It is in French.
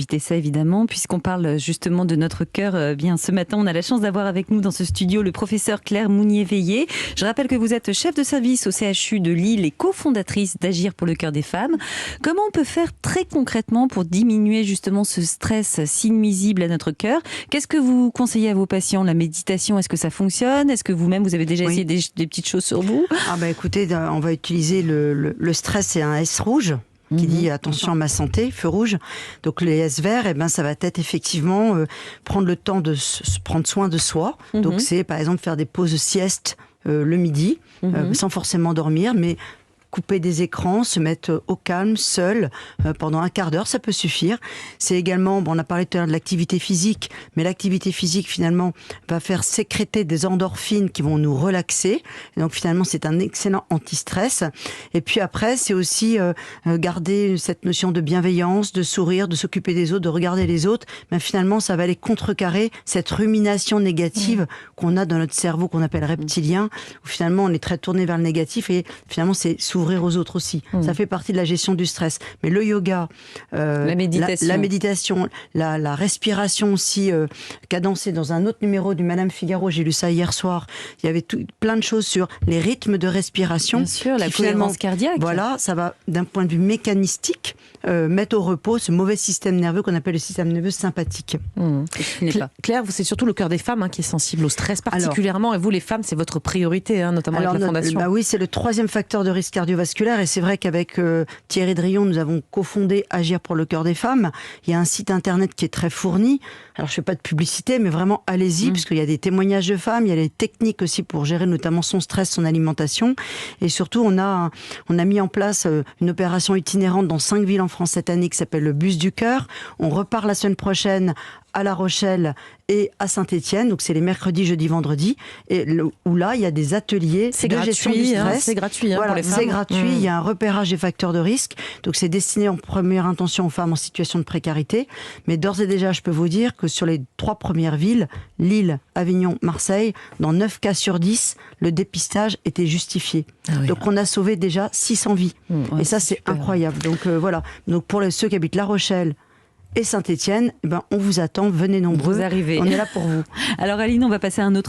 Éviter ça évidemment, puisqu'on parle justement de notre cœur. Bien, ce matin, on a la chance d'avoir avec nous dans ce studio le professeur Claire Mounier-Veillé. Je rappelle que vous êtes chef de service au CHU de Lille et cofondatrice d'Agir pour le cœur des femmes. Comment on peut faire très concrètement pour diminuer justement ce stress si nuisible à notre cœur? Qu'est-ce que vous conseillez à vos patients? La méditation, est-ce que ça fonctionne? Est-ce que vous-même, vous avez déjà essayé des petites choses sur vous? Écoutez, on va utiliser le stress, c'est un S rouge qui dit attention à ma santé, feu rouge. Donc les S verts, ça va être effectivement prendre le temps de prendre soin de soi. Donc c'est par exemple faire des pauses sieste le midi, sans forcément dormir, mais couper des écrans, se mettre au calme, seul, pendant un quart d'heure, ça peut suffire. C'est également, on a parlé tout à l'heure de l'activité physique, mais l'activité physique, finalement, va faire sécréter des endorphines qui vont nous relaxer. Et donc, finalement, c'est un excellent anti-stress. Et puis après, c'est aussi garder cette notion de bienveillance, de sourire, de s'occuper des autres, de regarder les autres. Mais finalement, ça va aller contrecarrer cette rumination négative qu'on a dans notre cerveau, qu'on appelle reptilien, où finalement, on est très tourné vers le négatif et finalement, c'est s'ouvrir aux autres aussi. Ça fait partie de la gestion du stress. Mais le yoga, la méditation, la respiration aussi, cadencée dans un autre numéro du Madame Figaro, j'ai lu ça hier soir, il y avait plein de choses sur les rythmes de respiration. Bien sûr, la cohérence cardiaque. Voilà, ça va d'un point de vue mécanistique mettre au repos ce mauvais système nerveux qu'on appelle le système nerveux sympathique. Claire, c'est surtout le cœur des femmes qui est sensible au stress particulièrement, et vous les femmes, c'est votre priorité, notamment avec la Fondation. Oui, c'est le 3e facteur de risque cardiovasculaire, et c'est vrai qu'avec Thierry Drion, nous avons cofondé Agir pour le cœur des femmes. Il y a un site internet qui est très fourni. Alors je fais pas de publicité, mais vraiment allez-y, parce qu'il y a des témoignages de femmes, il y a des techniques aussi pour gérer notamment son stress, son alimentation, et surtout on a mis en place une opération itinérante dans 5 villes en France cette année qui s'appelle le Bus du cœur. On repart la semaine prochaine à La Rochelle et à Saint-Étienne, donc c'est les mercredis, jeudis, vendredis, et où là il y a des ateliers de gestion du stress. C'est gratuit voilà, pour les femmes. C'est gratuit, il y a un repérage des facteurs de risque, donc c'est destiné en première intention aux femmes en situation de précarité, mais d'ores et déjà je peux vous dire que sur les 3 premières villes, Lille, Avignon, Marseille, dans 9 cas sur 10, le dépistage était justifié. Donc on a sauvé déjà 600 vies, et ça c'est incroyable. Donc voilà, donc pour ceux qui habitent La Rochelle et Saint-Étienne, on vous attend, venez nombreux. Vous arrivez. On est là pour vous. Alors Aline, on va passer à un autre